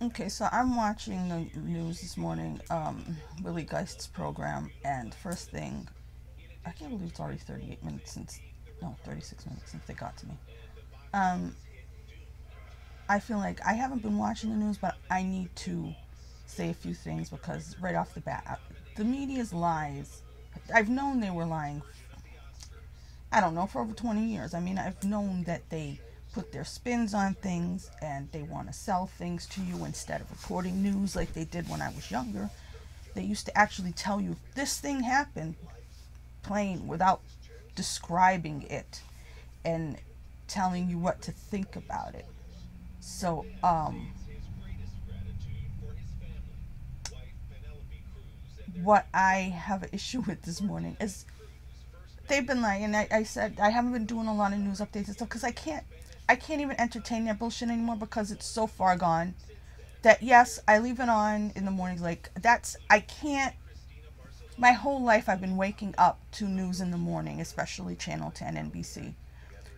Okay, so I'm watching the news this morning, Willie Geist's program, and first thing, I can't believe it's already 38 minutes since, no, 36 minutes since they got to me. Um, I feel like I haven't been watching the news, but I need to say a few things because right off the bat, the media's lies. I've known they were lying, I don't know, for over 20 years. I mean, I've known that they put their spins on things and they want to sell things to you instead of reporting news like they did when I was younger. They used to actually tell you this thing happened plain without describing it and telling you what to think about it. So, what I have an issue with this morning is they've been lying. And I said I haven't been doing a lot of news updates and stuff because I can't even entertain that bullshit anymore because it's so far gone. That yes, I leave it on in the mornings. Like that's I can't. My whole life I've been waking up to news in the morning, especially Channel 10, NBC.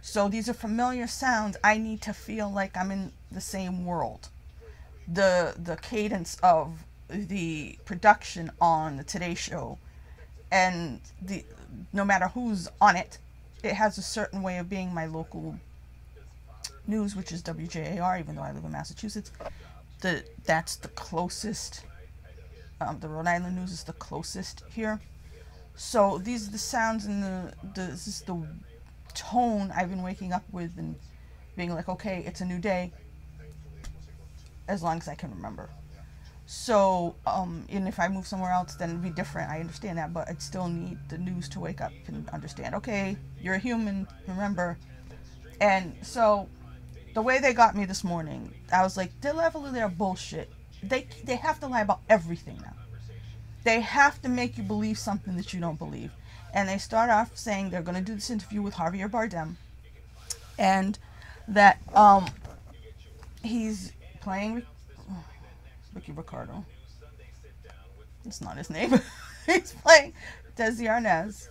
So these are familiar sounds. I need to feel like I'm in the same world. The cadence of the production on the Today Show and the no matter who's on it, it has a certain way of being. My local news, which is WJAR, even though I live in Massachusetts, that's the closest. The Rhode Island news is the closest here. So these are the sounds and this is the tone I've been waking up with and being like, okay, it's a new day, as long as I can remember. So, and if I move somewhere else, then it'd be different. I understand that, but I'd still need the news to wake up and understand. Okay, you're a human, remember. And so, the way they got me this morning, I was like, the level of their bullshit. They have to lie about everything now. They have to make you believe something that you don't believe. And they start off saying they're going to do this interview with Javier Bardem, and that he's playing Ricky Ricardo. It's not his name. He's playing Desi Arnaz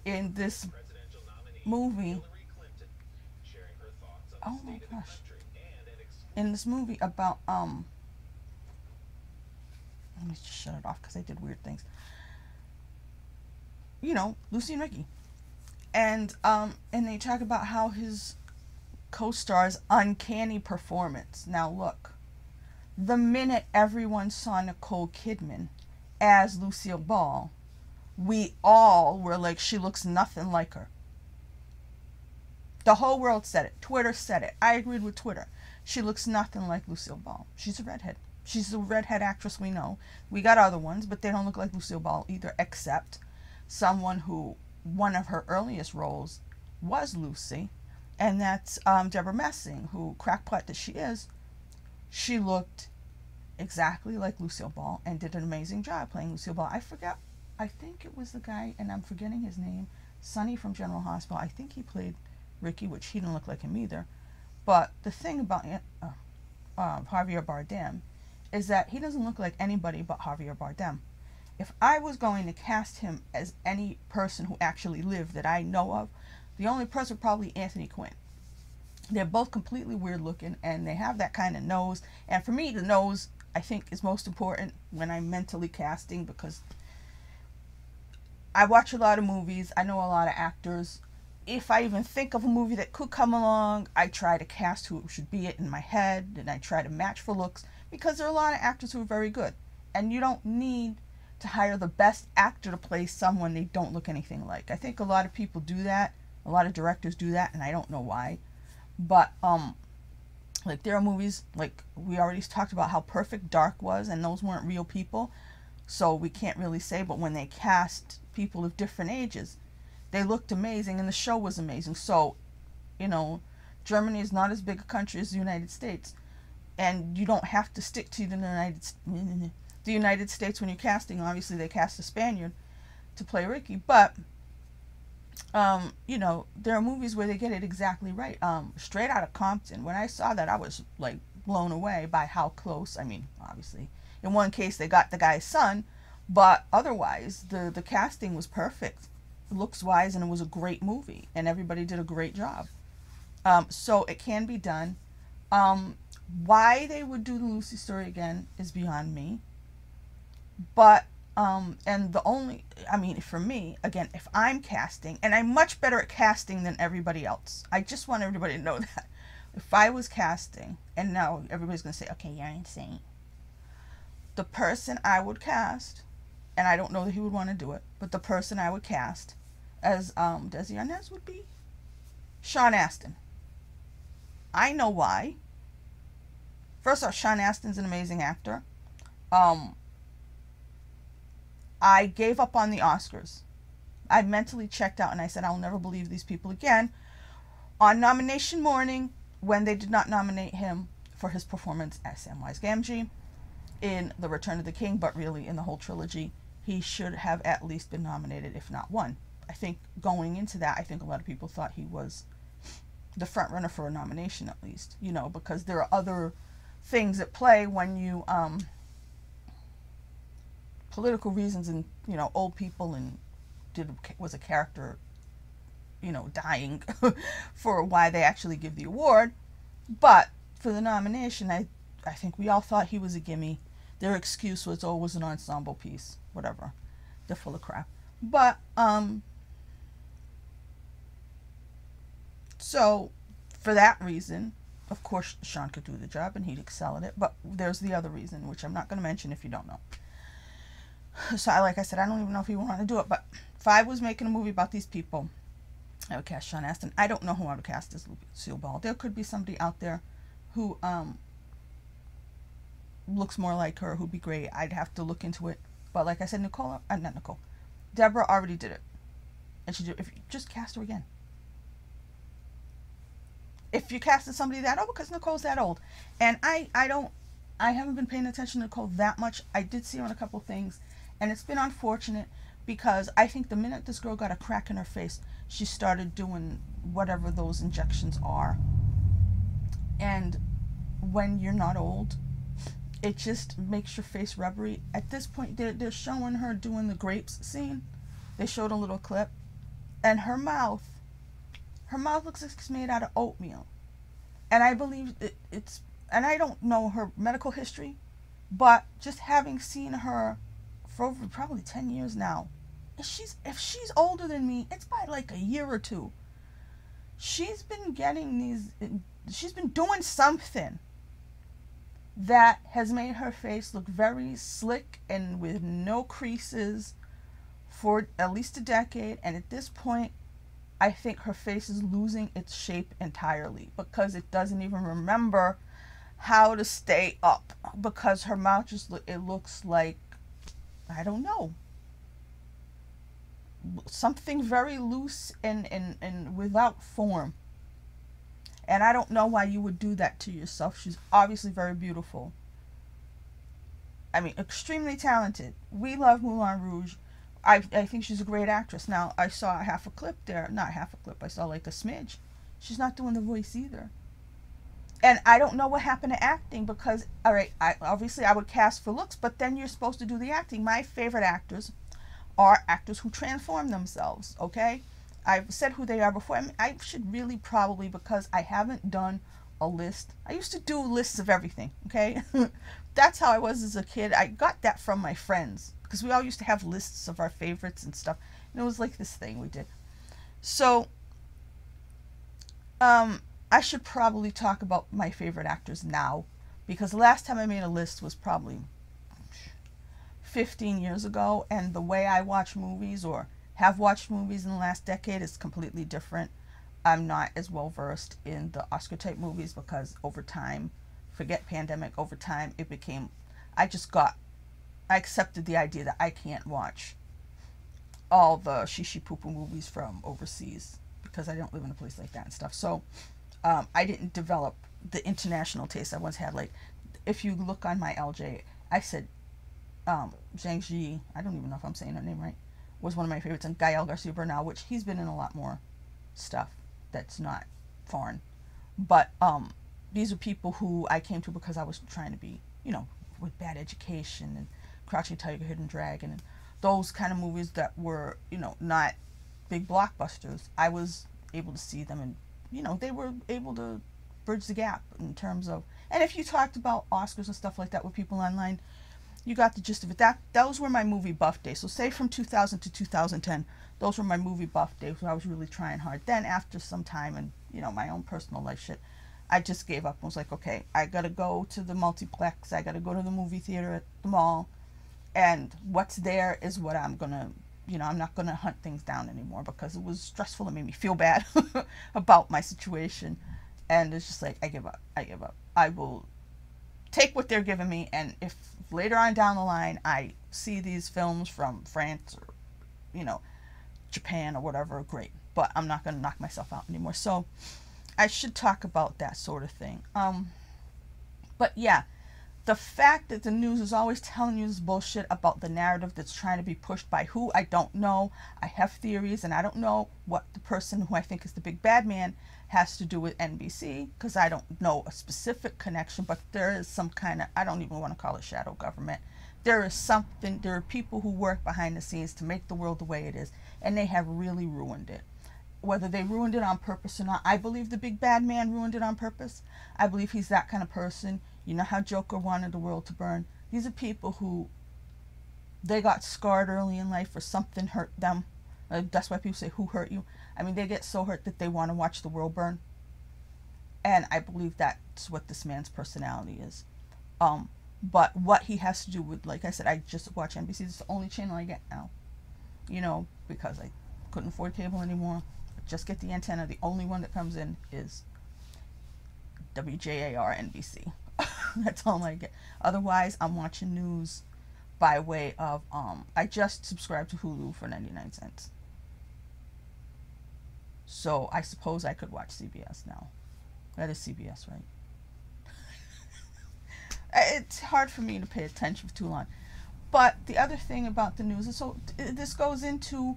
in this movie. Oh my gosh! In this movie about let me just shut it off because I did weird things. You know, Lucy and Ricky, and they talk about how his co-star's uncanny performance. Now look, the minute everyone saw Nicole Kidman as Lucille Ball, we all were like, she looks nothing like her. The whole world said it. Twitter said it. I agreed with Twitter. She looks nothing like Lucille Ball. She's a redhead. She's a redhead actress we know. We got other ones, but they don't look like Lucille Ball either, except someone who, one of her earliest roles was Lucy, and that's Deborah Messing, who, crackpot that she is, she looked exactly like Lucille Ball and did an amazing job playing Lucille Ball. I forgot, I think it was the guy, and I'm forgetting his name, Sonny from General Hospital. I think he played Ricky, which he didn't look like him either. But the thing about Javier Bardem is that he doesn't look like anybody but Javier Bardem. If I was going to cast him as any person who actually lived that I know of, the only person probably Anthony Quinn. They're both completely weird looking and they have that kind of nose. And for me, the nose, I think, is most important when I'm mentally casting because I watch a lot of movies. I know a lot of actors. If I even think of a movie that could come along, I try to cast who should be it in my head and I try to match for looks because there are a lot of actors who are very good. And you don't need to hire the best actor to play someone they don't look anything like. I think a lot of people do that. A lot of directors do that and I don't know why. But like there are movies like we already talked about how Perfect Dark was and those weren't real people. So we can't really say, but when they cast people of different ages, they looked amazing and the show was amazing. So, you know, Germany is not as big a country as the United States, and you don't have to stick to the United States when you're casting. Obviously, they cast a Spaniard to play Ricky, but you know, there are movies where they get it exactly right. Straight Outta Compton, when I saw that, I was like blown away by how close. I mean, obviously, in one case they got the guy's son, but otherwise the casting was perfect, looks wise, and it was a great movie, and everybody did a great job. So it can be done. Why they would do the Lucy story again is beyond me. But and the only, I mean, for me, again, if I'm casting, and I'm much better at casting than everybody else. I just want everybody to know that. If I was casting, and now everybody's going to say, okay, you're insane. The person I would cast, and I don't know that he would want to do it, but the person I would cast as Desi Arnaz would be Sean Astin. I know why. First off, Sean Astin's an amazing actor. I gave up on the Oscars. I mentally checked out and I said, I'll never believe these people again. On nomination morning, when they did not nominate him for his performance as Samwise Gamgee in The Return of the King, but really in the whole trilogy, he should have at least been nominated, if not won. I think going into that, I think a lot of people thought he was the front runner for a nomination at least, you know, because there are other things at play when you, political reasons and, you know, old people and was a character, you know, dying for why they actually give the award. But for the nomination, I think we all thought he was a gimme. Their excuse was, oh, it was an ensemble piece, whatever. They're full of crap. But, so for that reason, of course, Sean could do the job and he'd excel at it. But there's the other reason, which I'm not going to mention if you don't know. So, like I said, I don't even know if he would want to do it. But if I was making a movie about these people, I would cast Sean Astin. I don't know who I would cast as Lucille Ball. There could be somebody out there who looks more like her, who'd be great. I'd have to look into it. But like I said, Deborah already did it. And she did. If you just cast her again. If you casted somebody that old, because Nicole's that old. And I haven't been paying attention to Nicole that much. I did see her on a couple things. And it's been unfortunate because I think the minute this girl got a crack in her face, she started doing whatever those injections are. And when you're not old, it just makes your face rubbery. At this point, they're showing her doing the grapes scene. They showed a little clip. And her mouth looks like it's made out of oatmeal. And I believe it's, and I don't know her medical history, but just having seen her for over probably 10 years now, if she's older than me, it's by like a year or two. She's been doing something that has made her face look very slick and with no creases for at least a decade. And at this point, I think her face is losing its shape entirely because it doesn't even remember how to stay up, because her mouth just it looks like, I don't know, something very loose and without form. And I don't know why you would do that to yourself. She's obviously very beautiful. I mean, extremely talented. We love Moulin Rouge. I think she's a great actress. Now, I saw half a clip there. Not half a clip. I saw like a smidge. She's not doing the voice either. And I don't know what happened to acting because, all right, obviously I would cast for looks, but then you're supposed to do the acting. My favorite actors are actors who transform themselves, okay? I've said who they are before. I mean, I should really probably, because I haven't done a list. I used to do lists of everything, okay? That's how I was as a kid. I got that from my friends because we all used to have lists of our favorites and stuff. And it was like this thing we did. So, I should probably talk about my favorite actors now, because the last time I made a list was probably 15 years ago, and the way I watch movies or have watched movies in the last decade is completely different. I'm not as well versed in the Oscar type movies because over time, forget pandemic, over time it became, I accepted the idea that I can't watch all the shishi poo poo movies from overseas because I don't live in a place like that and stuff. So I didn't develop the international taste I once had. Like, if you look on my LJ, I said Zhang Ji, I don't even know if I'm saying her name right, was one of my favorites, and Gael Garcia Bernal, which he's been in a lot more stuff that's not foreign. But these are people who I came to because I was trying to be, you know, with Bad Education and Crouching Tiger, Hidden Dragon, and those kind of movies that were, you know, not big blockbusters. I was able to see them, and, you know, they were able to bridge the gap in terms of, and if you talked about Oscars and stuff like that with people online, you got the gist of it. Those were my movie buff days. So say from 2000 to 2010, those were my movie buff days where I was really trying hard. Then after some time and, you know, my own personal life shit, I just gave up and was like, okay, I gotta go to the multiplex, I gotta go to the movie theater at the mall, and what's there is what I'm gonna, you know, I'm not gonna hunt things down anymore because it was stressful. It made me feel bad about my situation. And it's just like, I give up. I will take what they're giving me, and if later on down the line I see these films from France or, you know, Japan or whatever, great. But I'm not going to knock myself out anymore. So I should talk about that sort of thing. But yeah, the fact that the news is always telling you this bullshit about the narrative that's trying to be pushed by who, I don't know. I have theories, and I don't know what the person who I think is the big bad man has to do with NBC, because I don't know a specific connection, but there is some kind of, I don't even want to call it shadow government. There is something, there are people who work behind the scenes to make the world the way it is, and they have really ruined it. Whether they ruined it on purpose or not, I believe the big bad man ruined it on purpose. I believe he's that kind of person. You know how Joker wanted the world to burn? These are people who, they got scarred early in life or something hurt them. That's why people say, who hurt you? I mean, they get so hurt that they want to watch the world burn. And I believe that's what this man's personality is. But what he has to do with, like I said, I just watch NBC. It's the only channel I get now. You know, because I couldn't afford cable anymore. Just get the antenna. The only one that comes in is WJAR NBC. That's all I get. Otherwise, I'm watching news by way of, I just subscribed to Hulu for 99 cents. So I suppose I could watch CBS now. That is CBS, right? It's hard for me to pay attention for too long. But the other thing about the news is, so this goes into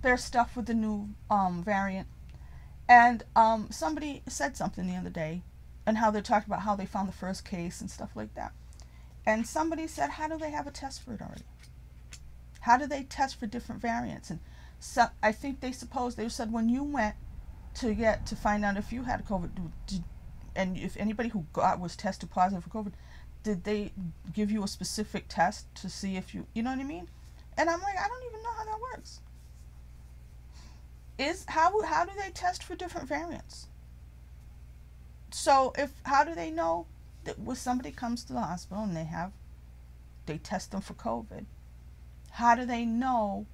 their stuff with the new variant. And somebody said something the other day, and how they talked about how they found the first case and stuff like that. And somebody said, how do they have a test for it already? How do they test for different variants? And so I think they said when you went to find out if you had COVID, and if anybody who was tested positive for COVID, did they give you a specific test to see if you know what I mean? And I'm like, I don't even know how that works. How do they test for different variants? So how do they know that when somebody comes to the hospital and they test them for COVID, how do they know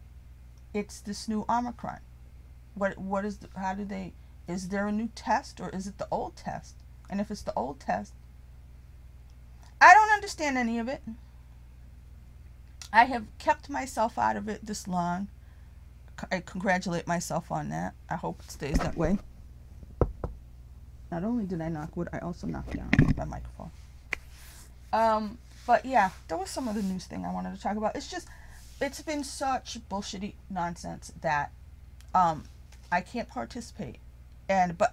it's this new Omicron? Is there a new test, or is it the old test? And if it's the old test, I don't understand any of it. I have kept myself out of it this long. I congratulate myself on that. I hope it stays that way. Not only did I knock wood, I also knocked down my microphone. But yeah, there was some other news thing I wanted to talk about. It's been such bullshitty nonsense that I can't participate. But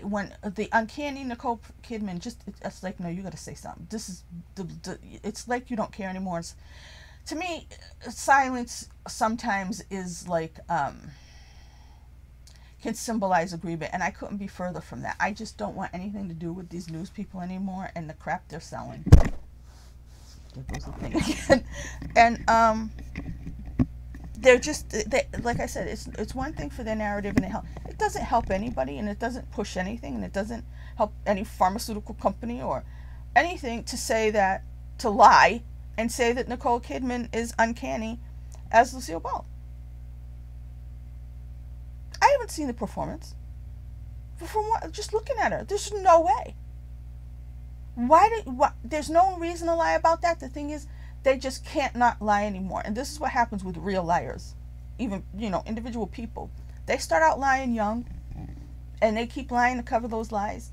when the uncanny Nicole Kidman, it's like, no, you got to say something. This is it's like you don't care anymore. To me, silence sometimes is like can symbolize agreement, and I couldn't be further from that. I just don't want anything to do with these news people anymore and the crap they're selling. There goes the thing again. And they're just, like I said, it's one thing for their narrative, and it doesn't help anybody, and it doesn't push anything, and it doesn't help any pharmaceutical company or anything to lie and say that Nicole Kidman is uncanny as Lucille Ball. I haven't seen the performance. From what, just looking at her, there's no way. There's no reason to lie about that. The thing is, they just can't not lie anymore. And this is what happens with real liars. Even, individual people. They start out lying young, and they keep lying to cover those lies.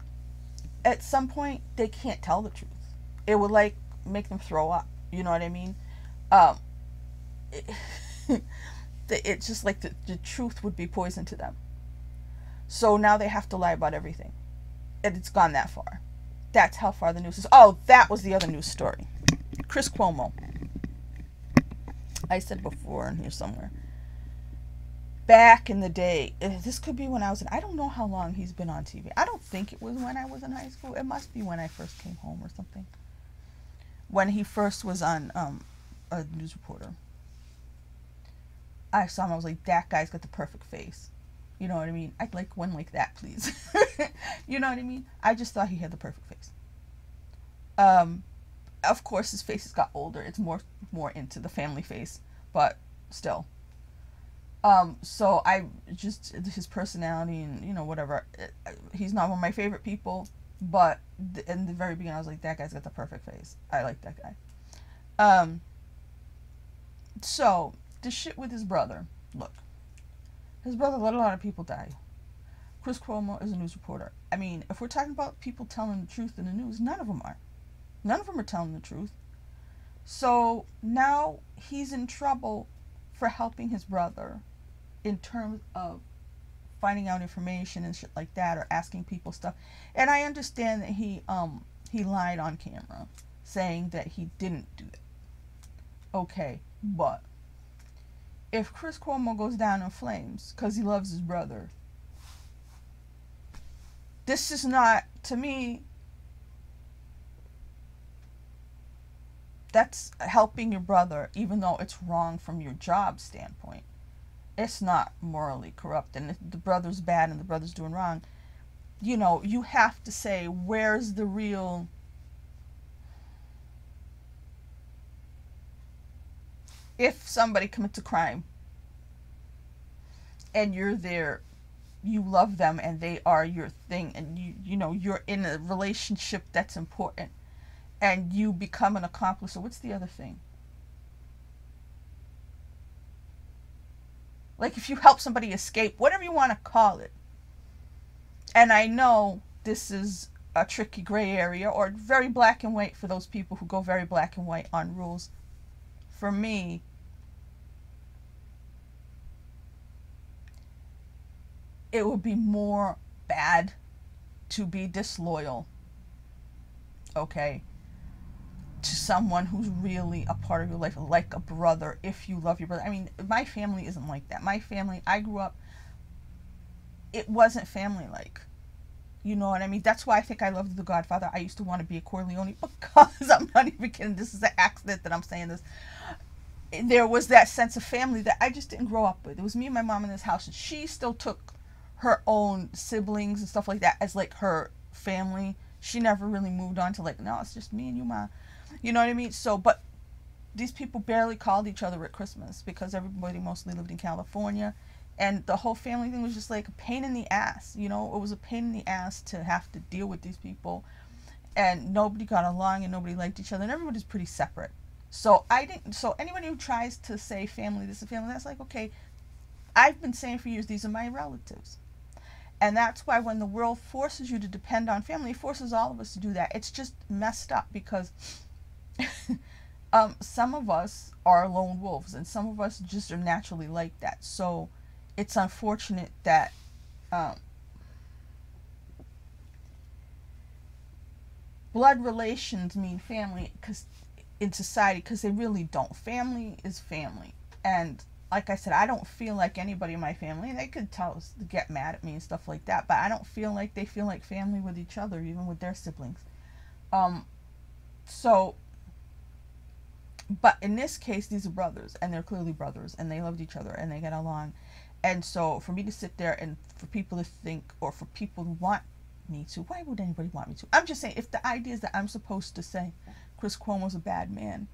At some point, they can't tell the truth. It would, make them throw up. You know what I mean? It's just like the truth would be poison to them. So now they have to lie about everything. And it's gone that far. That's how far the news is. Oh, that was the other news story. Chris Cuomo. I said before in here somewhere. back in the day, this could be when I was in, I don't know how long he's been on TV. I don't think it was when I was in high school. It must be when I first came home or something. When he first was on a news reporter. I saw him, I was like, that guy's got the perfect face. You know what I mean? I'd like one like that, please. You know what I mean? I just thought he had the perfect face. Of course, his face has got older. It's more into the family face, but still. So I just, his personality and, you know, whatever, he's not one of my favorite people, but in the very beginning I was like, that guy's got the perfect face. I like that guy. So the shit with his brother, look, his brother let a lot of people die. Chris Cuomo is a news reporter. I mean, if we're talking about people telling the truth in the news, none of them are. None of them are telling the truth. So now he's in trouble for helping his brother in terms of finding out information and shit like that, or asking people stuff. And I understand that he lied on camera saying that he didn't do that. Okay, but if Chris Cuomo goes down in flames because he loves his brother, this is not, to me, that's helping your brother, even though it's wrong from your job standpoint. It's not morally corrupt, and if the brother's bad and the brother's doing wrong, you know, you have to say, where's the real... If somebody commits a crime and you're there, you love them and they are your thing, and you know, you're in a relationship that's important, and you become an accomplice, or what's the other thing? Like if you help somebody escape, whatever you want to call it. And I know this is a tricky gray area, or very black and white for those people who go very black and white on rules. For me, it would be more bad to be disloyal, okay, to someone who's really a part of your life, like a brother, if you love your brother. I mean, my family isn't like that. My family, I grew up, it wasn't family-like. You know what I mean? That's why I think I loved The Godfather. I used to want to be a Corleone, because I'm not even kidding. This is an accident that I'm saying this. There was that sense of family that I just didn't grow up with. It was me and my mom in this house, and she still took her own siblings and stuff like that as like her family. She never really moved on to like, no, it's just me and you, Ma. You know what I mean? So, but these people barely called each other at Christmas because everybody mostly lived in California. And the whole family thing was just like a pain in the ass. You know, it was a pain in the ass to have to deal with these people. And nobody got along and nobody liked each other. And everybody's pretty separate. So so anybody who tries to say family, this is family, that's like, okay, I've been saying for years, these are my relatives. And that's why when the world forces you to depend on family, it forces all of us to do that. It's just messed up because some of us are lone wolves and some of us just are naturally like that. So it's unfortunate that blood relations mean family in society, because they really don't. Family is family. And like I said, I don't feel like anybody in my family, they could get mad at me and stuff like that, but I don't feel like they feel like family with each other, even with their siblings. So, but in this case, these are brothers, and they're clearly brothers, and they loved each other, and they get along. And so for me to sit there and for people to think, or for people who want me to, why would anybody want me to? I'm just saying, if the idea is that I'm supposed to say Chris Cuomo's a bad man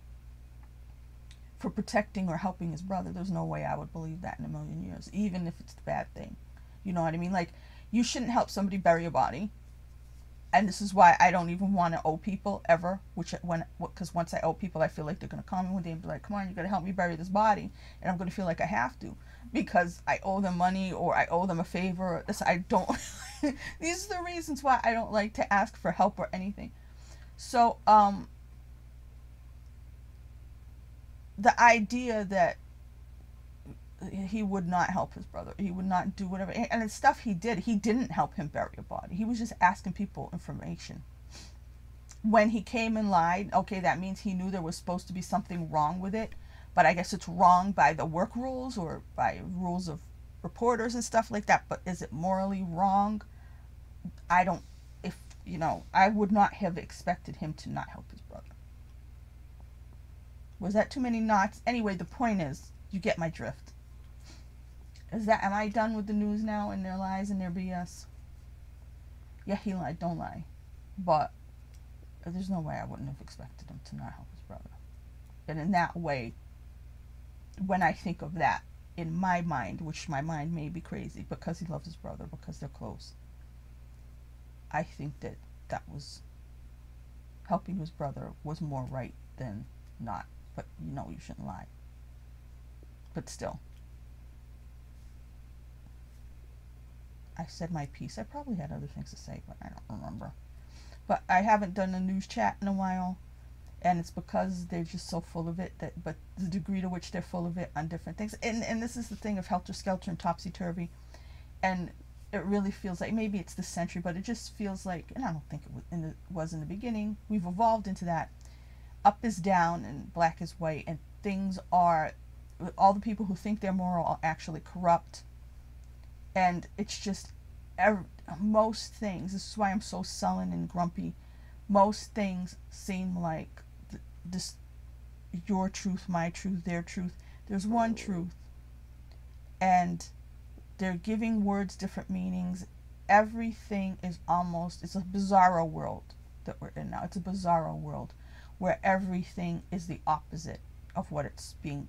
for protecting or helping his brother, there's no way I would believe that in a million years, even if it's the bad thing. You know what I mean? Like, you shouldn't help somebody bury a body. And this is why I don't even want to owe people ever, because once I owe people, I feel like they're going to call me one day and be like, come on, you got to help me bury this body. And I'm going to feel like I have to, because I owe them money, or I owe them a favor. I don't. These are the reasons why I don't like to ask for help or anything. So, the idea that he would not help his brother, he would not do whatever, and it's stuff he did. He didn't help him bury a body. He was just asking people information. When he came and lied, okay, that means he knew there was supposed to be something wrong with it, but I guess it's wrong by the work rules or by rules of reporters and stuff like that, but is it morally wrong? I don't, if, I would not have expected him to not help his brother. Was that too many knots? Anyway, the point is, you get my drift. Am I done with the news now and their lies and their BS? Yeah, he lied, don't lie. But there's no way I wouldn't have expected him to not help his brother. And in that way, when I think of that, in my mind, which my mind may be crazy, because he loves his brother, because they're close, I think that was helping his brother was more right than not. But you shouldn't lie. But still, I said my piece. I probably had other things to say, but I don't remember. But I haven't done a news chat in a while, and it's because they're just so full of it. But the degree to which they're full of it on different things, and this is the thing of helter skelter and topsy turvy, and it really feels like, maybe it's this century, but it just feels like, and I don't think it was in the beginning. We've evolved into that. Up is down and black is white, and things are, all the people who think they're moral are actually corrupt. And it's just, most things, this is why I'm so sullen and grumpy, most things seem like this, your truth, my truth, their truth. There's one truth, and they're giving words different meanings. Everything is almost, it's a bizarro world that we're in now. It's a bizarro world where everything is the opposite of what it's being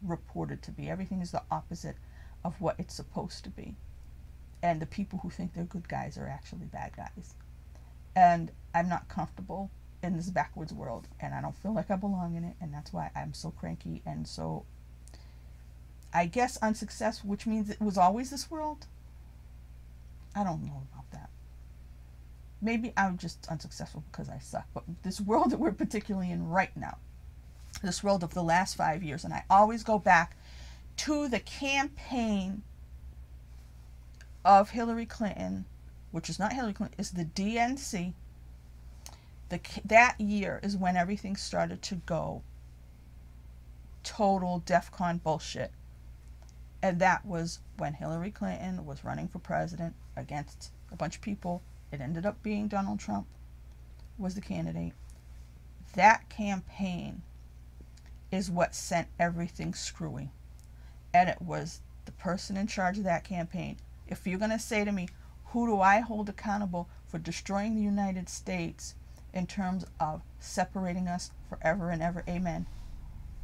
reported to be. Everything is the opposite of what it's supposed to be. And the people who think they're good guys are actually bad guys. And I'm not comfortable in this backwards world, and I don't feel like I belong in it, and that's why I'm so cranky and so, I guess, unsuccessful, which means it was always this world. I don't know about that. Maybe I'm just unsuccessful because I suck, but this world that we're particularly in right now, this world of the last 5 years, and I always go back to the campaign of Hillary Clinton, which is not Hillary Clinton, it's the DNC. That year is when everything started to go total DEFCON bullshit. And that was when Hillary Clinton was running for president against a bunch of people. It ended up being Donald Trump was the candidate. That campaign is what sent everything screwy. And it was the person in charge of that campaign. If you're going to say to me, who do I hold accountable for destroying the United States in terms of separating us forever and ever, amen,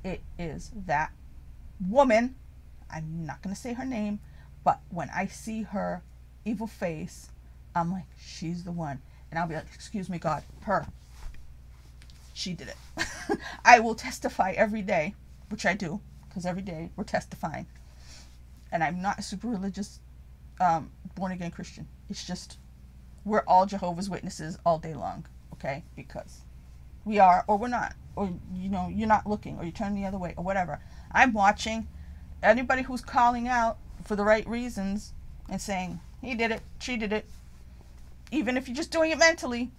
it is that woman. I'm not going to say her name, but when I see her evil face, I'm like, she's the one. And I'll be like, excuse me, God, her. She did it. I will testify every day, which I do, because every day we're testifying. And I'm not a super religious, born-again Christian. It's just, we're all Jehovah's Witnesses all day long, okay? Because we are, or we're not. Or, you're not looking, or you turn the other way, or whatever. I'm watching. Anybody who's calling out for the right reasons and saying, he did it, she did it, even if you're just doing it mentally.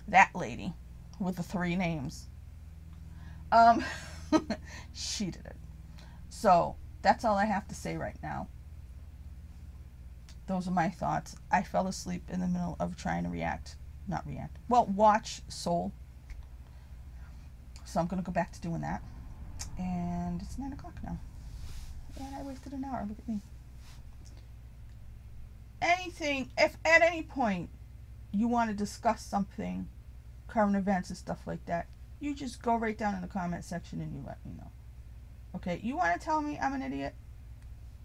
That lady with the 3 names. She did it. So that's all I have to say right now. Those are my thoughts. I fell asleep in the middle of trying to watch Soul. So I'm going to go back to doing that. And it's 9 o'clock now. And I wasted an hour. Look at me. Anything, if at any point you want to discuss something, current events and stuff like that, you just go right down in the comment section and you let me know. Okay? You want to tell me I'm an idiot?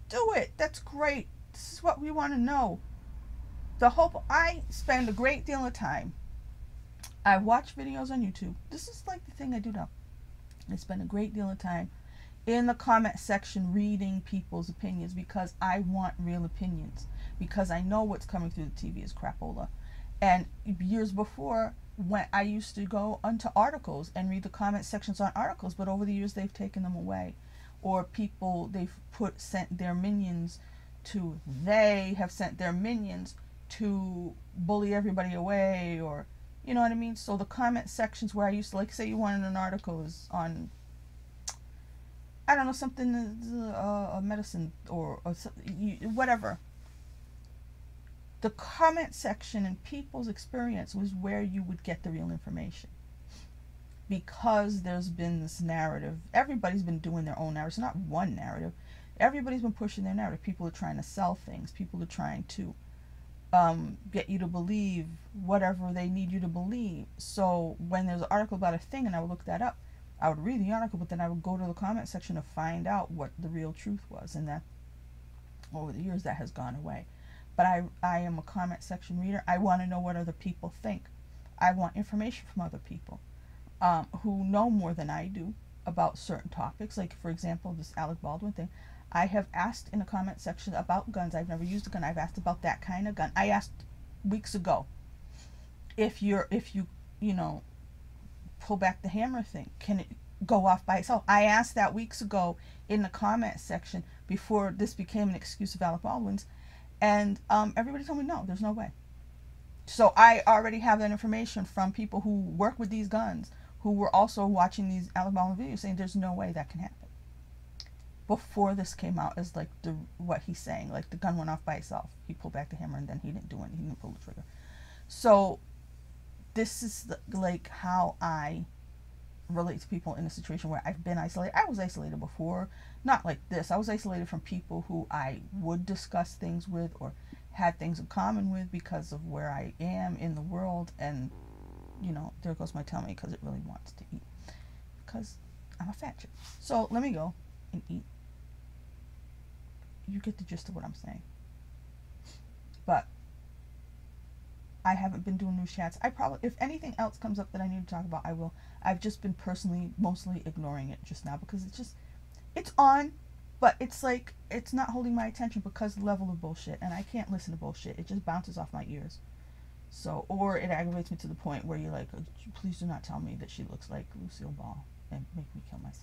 Do it. That's great. This is what we want to know. I spend a great deal of time. I watch videos on YouTube. This is like the thing I do now. I spend a great deal of time in the comment section reading people's opinions because I want real opinions. Because I know what's coming through the TV is crapola. And years before, when I used to go onto articles and read the comment sections on articles, but over the years they've taken them away. Or people, sent their minions to bully everybody away, or, you know what I mean? So the comment sections where I used to, like, say you wanted an article is on I don't know, something, a medicine or whatever. The comment section and people's experience was where you would get the real information. Because there's been this narrative, everybody's been doing their own narrative. It's not one narrative. Everybody's been pushing their narrative. People are trying to sell things. People are trying to get you to believe whatever they need you to believe. So when there's an article about a thing and I would look that up, I would read the article, but then I would go to the comment section to find out what the real truth was. And that, over the years, that has gone away. But I am a comment section reader. I want to know what other people think. I want information from other people who know more than I do about certain topics. Like, for example, this Alec Baldwin thing. I have asked in the comment section about guns. I've never used a gun. I've asked about that kind of gun. I asked weeks ago if you pull back the hammer thing, can it go off by itself? I asked that weeks ago in the comment section before this became an excuse of Alec Baldwin's, and everybody told me no, there's no way. So I already have that information from people who work with these guns, who were also watching these Alec Baldwin videos, saying there's no way that can happen. Before this came out as like what he's saying, like the gun went off by itself. He pulled back the hammer and then he didn't do anything. He didn't pull the trigger. So this is like how I relate to people in a situation where I've been isolated. I was isolated before, not like this. I was isolated from people who I would discuss things with or had things in common with because of where I am in the world. And there goes my tummy because it really wants to eat because I'm a fat chick. So let me go and eat. You get the gist of what I'm saying. But I haven't been doing news chats. I probably, if anything else comes up that I need to talk about, I will. I've just been personally mostly ignoring it just now because it's on, but it's like, it's not holding my attention because of the level of bullshit, and I can't listen to bullshit. It just bounces off my ears. So, or it aggravates me to the point where you're like, please do not tell me that she looks like Lucille Ball and make me kill myself.